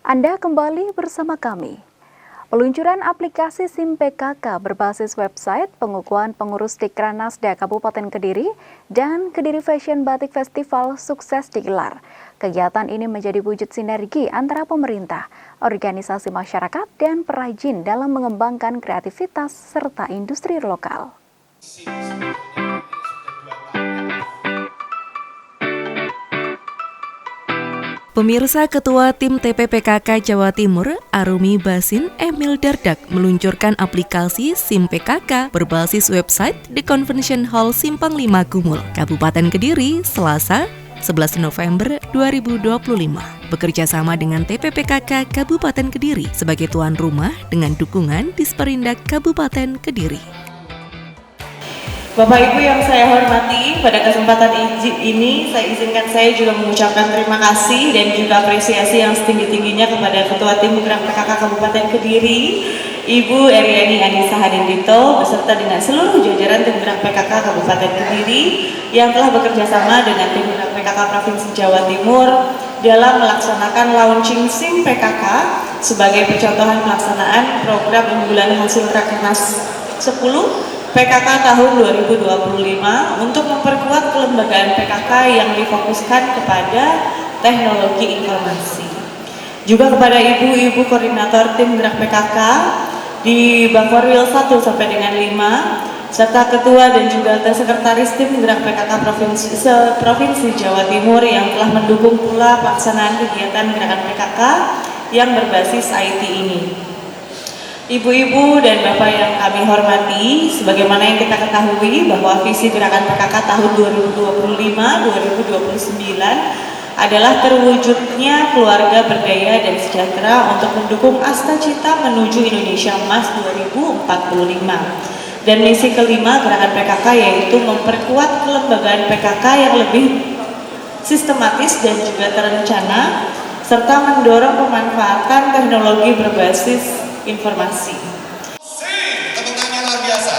Anda kembali bersama kami. Peluncuran aplikasi SIM PKK berbasis website pengukuhan pengurus Dikranasda Kabupaten Kediri dan Kediri Fashion Batik Festival sukses digelar. Kegiatan ini menjadi wujud sinergi antara pemerintah, organisasi masyarakat, dan perajin dalam mengembangkan kreativitas serta industri lokal. Pemirsa, Ketua Tim TPPKK Jawa Timur, Arumi Basin Emil Dardak, meluncurkan aplikasi SIM PKK berbasis website di Convention Hall Simpang 5 Gumul, Kabupaten Kediri, Selasa, 11 November 2025. Bekerja sama dengan TPPKK Kabupaten Kediri sebagai tuan rumah dengan dukungan Disperindak Kabupaten Kediri. Bapak Ibu yang saya hormati, pada kesempatan ini saya juga mengucapkan terima kasih dan juga apresiasi yang setinggi-tingginya kepada Ketua Tim Gerak PKK Kabupaten Kediri, Ibu Eryani Anissa Hanindito, beserta dengan seluruh jajaran Tim Gerak PKK Kabupaten Kediri yang telah bekerja sama dengan Tim Gerak PKK Provinsi Jawa Timur dalam melaksanakan launching SIM PKK sebagai percontohan pelaksanaan program unggulan hasil Rakernas 10 PKK tahun 2025 untuk memperkuat kelembagaan PKK yang difokuskan kepada teknologi informasi. Juga kepada ibu-ibu koordinator tim gerak PKK di Bakorwil 1 sampai dengan 5, serta ketua dan juga sekretaris tim gerak PKK Provinsi Jawa Timur yang telah mendukung pula pelaksanaan kegiatan gerakan PKK yang berbasis IT ini. Ibu-ibu dan bapak yang kami hormati, sebagaimana yang kita ketahui bahwa visi gerakan PKK tahun 2025-2029 adalah terwujudnya keluarga berdaya dan sejahtera untuk mendukung Asta Cita menuju Indonesia Emas 2045. Dan misi kelima gerakan PKK yaitu memperkuat kelembagaan PKK yang lebih sistematis dan juga terencana, serta mendorong pemanfaatan teknologi berbasis informasi. Tepuk tangan luar biasa.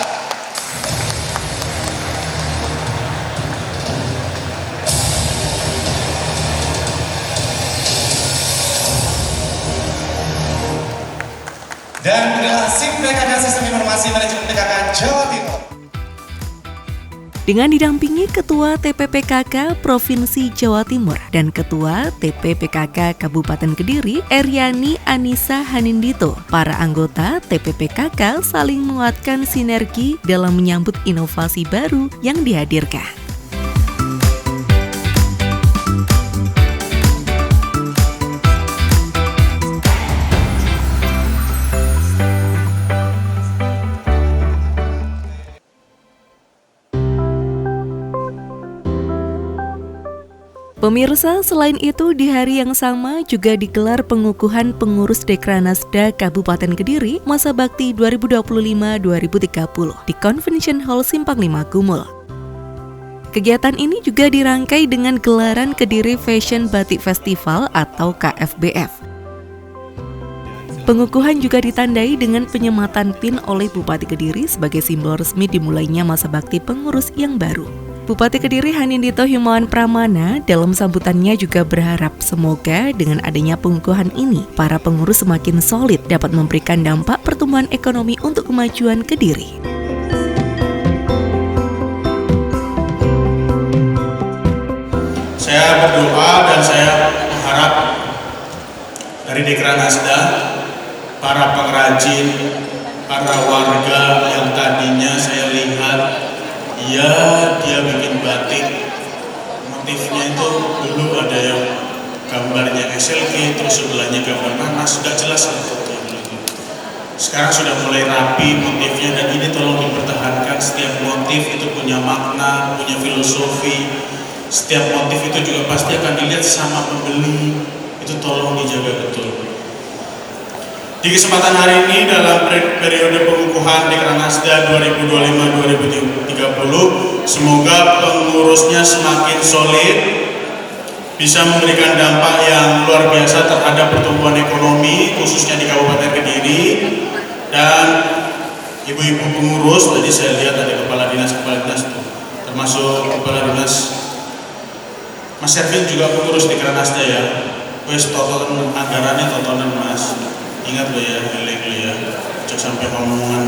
Dan adalah SIM PKK Sistem Informasi Manajemen PKK Jawa Timur. Dengan didampingi Ketua TPPKK Provinsi Jawa Timur dan Ketua TPPKK Kabupaten Kediri, Eryani Anissa Hanindito, para anggota TPPKK saling menguatkan sinergi dalam menyambut inovasi baru yang dihadirkan. Pemirsa, selain itu di hari yang sama juga digelar pengukuhan pengurus Dikranasda Kabupaten Kediri masa bakti 2025-2030 di Convention Hall Simpang 5 Gumul. Kegiatan ini juga dirangkai dengan gelaran Kediri Fashion Batik Festival atau KFBF. Pengukuhan juga ditandai dengan penyematan PIN oleh Bupati Kediri sebagai simbol resmi dimulainya masa bakti pengurus yang baru. Bupati Kediri Hanindito Himawan Pramana dalam sambutannya juga berharap semoga dengan adanya pengukuhan ini, para pengurus semakin solid dapat memberikan dampak pertumbuhan ekonomi untuk kemajuan Kediri. Saya berdoa dan saya mengharap dari Dikranasda, para pengrajin, para warga yang tadinya saya lihat dia bikin batik, motifnya itu dulu ada yang gambarnya SLG, terus sebelahnya gambar nanas, sudah jelas fotonya. Sekarang sudah mulai rapi motifnya, dan ini tolong dipertahankan. Setiap motif itu punya makna, punya filosofi. Setiap motif itu juga pasti akan dilihat sama pembeli, itu tolong dijaga betul. Di kesempatan hari ini dalam periode pengukuhan Dikranasda 2025-2030, semoga pengurusnya semakin solid, bisa memberikan dampak yang luar biasa terhadap pertumbuhan ekonomi, khususnya di Kabupaten Kediri. Dan ibu-ibu pengurus, tadi saya lihat ada kepala dinas itu, termasuk kepala dinas Mas Ervin juga pengurus Dikranasda ya. wes totonan anggarannya totonan mas. Ingat lo ya, elek lo ya, jangan sampai omongan.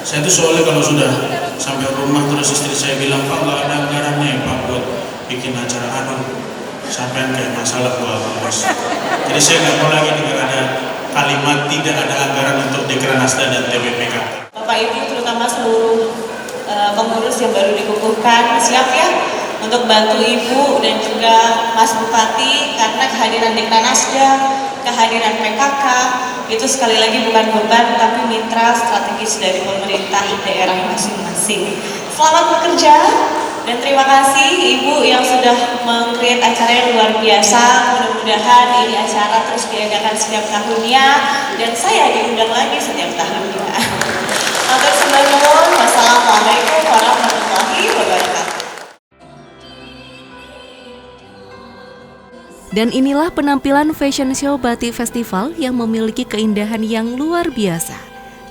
Saya tuh soalnya kalau sudah sampai rumah terus istri saya bilang, Pak nggak ada anggarannya ya Pak buat bikin acara, aduh sampai kayak masalah buat bos. Jadi saya nggak mau lagi dengar ada kalimat tidak ada anggaran untuk Dekranasda dan TPPKK. Bapak Ibu terutama seluruh pengurus yang baru dikukuhkan siap ya untuk bantu Ibu dan juga Mas Bupati, karena kehadiran Dekranasda, kehadiran PKK itu sekali lagi bukan beban tapi mitra strategis dari pemerintah daerah masing-masing. Selamat bekerja dan terima kasih Ibu yang sudah meng-create acara yang luar biasa. Mudah-mudahan ini acara terus diadakan setiap tahunnya dan saya diundang lagi setiap tahunnya. Matur sembah nuwun. Wassalamualaikum warahmatullahi wabarakatuh. Dan inilah penampilan fashion show Batik Festival yang memiliki keindahan yang luar biasa.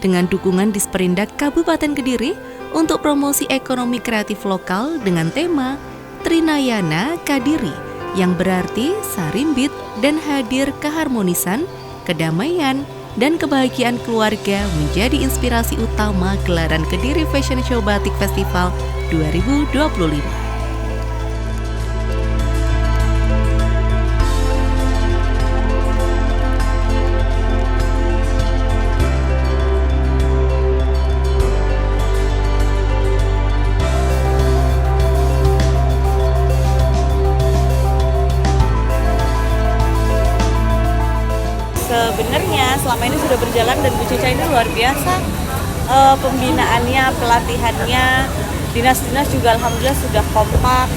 Dengan dukungan Disperindak Kabupaten Kediri untuk promosi ekonomi kreatif lokal dengan tema Trinayana Kadiri, yang berarti sarimbit dan hadir keharmonisan, kedamaian, dan kebahagiaan keluarga menjadi inspirasi utama gelaran Kediri Fashion Show Batik Festival 2025. Sebenarnya selama ini sudah berjalan dan Bu Cica ini luar biasa, pembinaannya, pelatihannya, dinas-dinas juga alhamdulillah sudah kompak.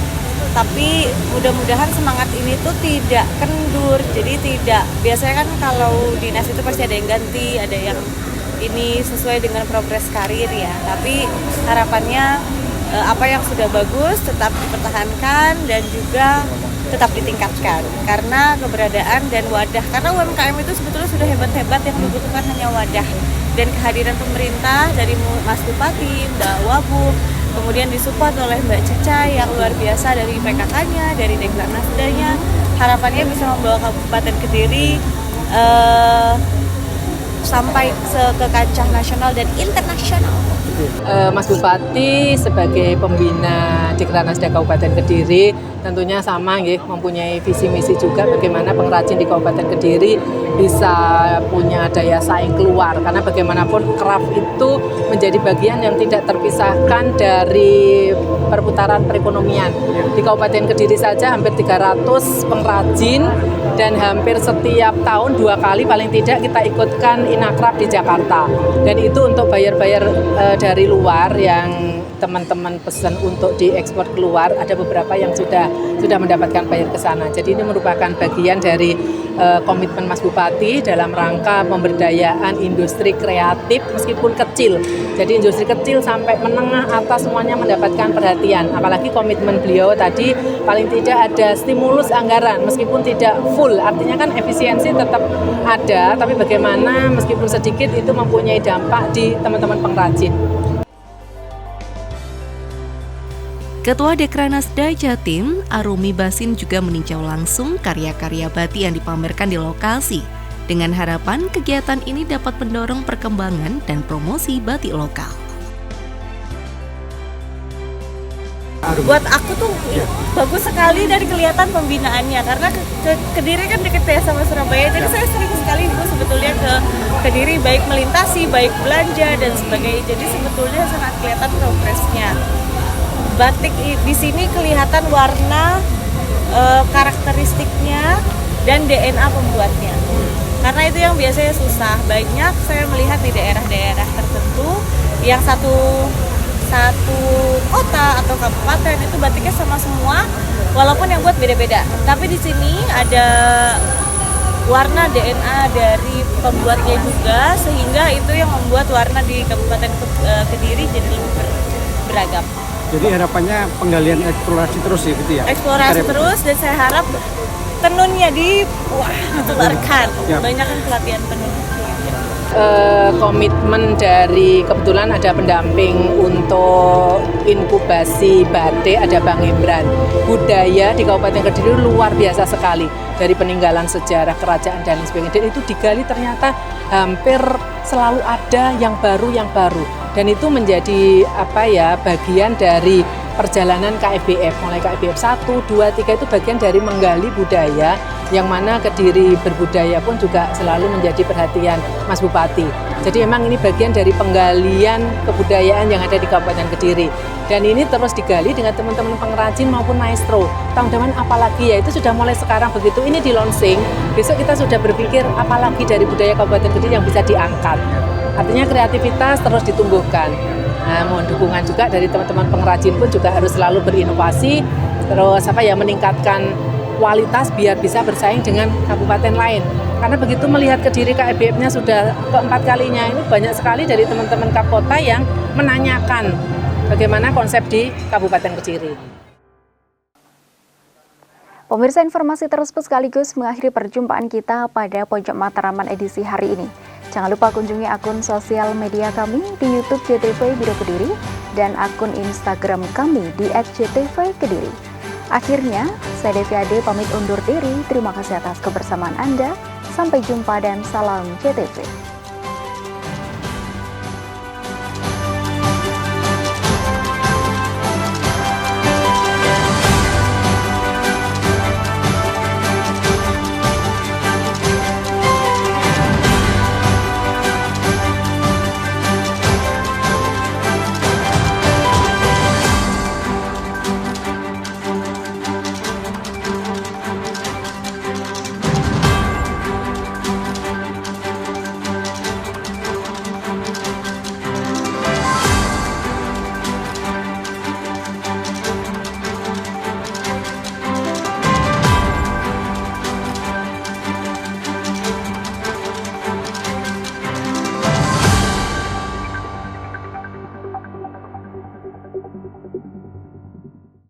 Tapi mudah-mudahan semangat ini tuh tidak kendur, jadi tidak, biasanya kan kalau dinas itu pasti ada yang ganti, ada yang ini sesuai dengan progres karir ya. Tapi harapannya apa yang sudah bagus tetap dipertahankan dan juga tetap ditingkatkan, karena keberadaan dan wadah, karena UMKM itu sebetulnya sudah hebat-hebat, yang dibutuhkan hanya wadah dan kehadiran pemerintah dari Mas Bupati, Mbak Wabub, kemudian disupport oleh Mbak Cica yang luar biasa dari PKK-nya, dari Dekranasdanya. Harapannya bisa membawa Kabupaten Kediri sampai ke kancah nasional dan internasional. Mas Bupati sebagai pembina Dekranasda Kabupaten Kediri tentunya sama nggih, mempunyai visi misi juga bagaimana pengrajin di Kabupaten Kediri bisa punya daya saing keluar, karena bagaimanapun craft itu menjadi bagian yang tidak terpisahkan dari perputaran perekonomian. Di Kabupaten Kediri saja hampir 300 pengrajin dan hampir setiap tahun 2 kali paling tidak kita ikutkan Inakraf di Jakarta, dan itu untuk bayar-bayar dari luar yang teman-teman pesan untuk diekspor keluar, ada beberapa yang sudah mendapatkan bayar ke sana. Jadi ini merupakan bagian dari komitmen Mas Bupati dalam rangka pemberdayaan industri kreatif meskipun kecil. Jadi industri kecil sampai menengah atas semuanya mendapatkan perhatian. Apalagi komitmen beliau tadi paling tidak ada stimulus anggaran meskipun tidak full. Artinya kan efisiensi tetap ada, tapi bagaimana meskipun sedikit itu mempunyai dampak di teman-teman pengrajin. Ketua Dekranasda Jatim, Arumi Basin juga meninjau langsung karya-karya batik yang dipamerkan di lokasi, dengan harapan kegiatan ini dapat mendorong perkembangan dan promosi batik lokal. Buat aku tuh bagus sekali dari kelihatan pembinaannya, karena Kediri kan deket ya sama Surabaya, jadi saya sering sekali sebetulnya ke Kediri, baik melintasi, baik belanja dan sebagainya, jadi sebetulnya sangat kelihatan progresnya. Batik di sini kelihatan warna, karakteristiknya dan DNA pembuatnya. Karena itu yang biasanya susah. Banyak saya melihat di daerah-daerah tertentu yang satu kota atau kabupaten itu batiknya sama semua, walaupun yang buat beda-beda. Tapi di sini ada warna DNA dari pembuatnya juga, sehingga itu yang membuat warna di Kabupaten Kediri jadi lebih beragam. Jadi harapannya penggalian eksplorasi terus ya gitu ya? Eksplorasi terus, dan saya harap tenunnya ditularkan. Banyak kan pelatihan tenun. Komitmen dari, kebetulan ada pendamping untuk inkubasi batik, ada Bang Imran. Budaya di Kabupaten Kediri luar biasa sekali. dari peninggalan sejarah kerajaan dan lain sebagainya. Dan itu digali ternyata hampir selalu ada yang baru. Dan itu menjadi bagian dari perjalanan KFBF, mulai KFBF 1, 2, 3 itu bagian dari menggali budaya, yang mana Kediri berbudaya pun juga selalu menjadi perhatian Mas Bupati. Jadi memang ini bagian dari penggalian kebudayaan yang ada di Kabupaten Kediri. Dan ini terus digali dengan teman-teman pengrajin maupun maestro. Tahun depan apalagi, ya itu sudah mulai sekarang begitu ini di launching, besok kita sudah berpikir apalagi dari budaya Kabupaten Kediri yang bisa diangkat. Artinya kreativitas terus ditumbuhkan. Nah, mohon dukungan juga dari teman-teman pengrajin pun juga harus selalu berinovasi, terus meningkatkan kualitas biar bisa bersaing dengan kabupaten lain. Karena begitu melihat Kediri KFBF-nya sudah keempat kalinya, ini banyak sekali dari teman-teman Kapkota yang menanyakan bagaimana konsep di Kabupaten Kediri. Pemirsa, informasi tersebut sekaligus mengakhiri perjumpaan kita pada Pojok Mataraman edisi hari ini. Jangan lupa kunjungi akun sosial media kami di YouTube JTV Biro Kediri dan akun Instagram kami di @jtv_kediri. Akhirnya, saya Devi Ade pamit undur diri. Terima kasih atas kebersamaan Anda. Sampai jumpa dan salam JTV.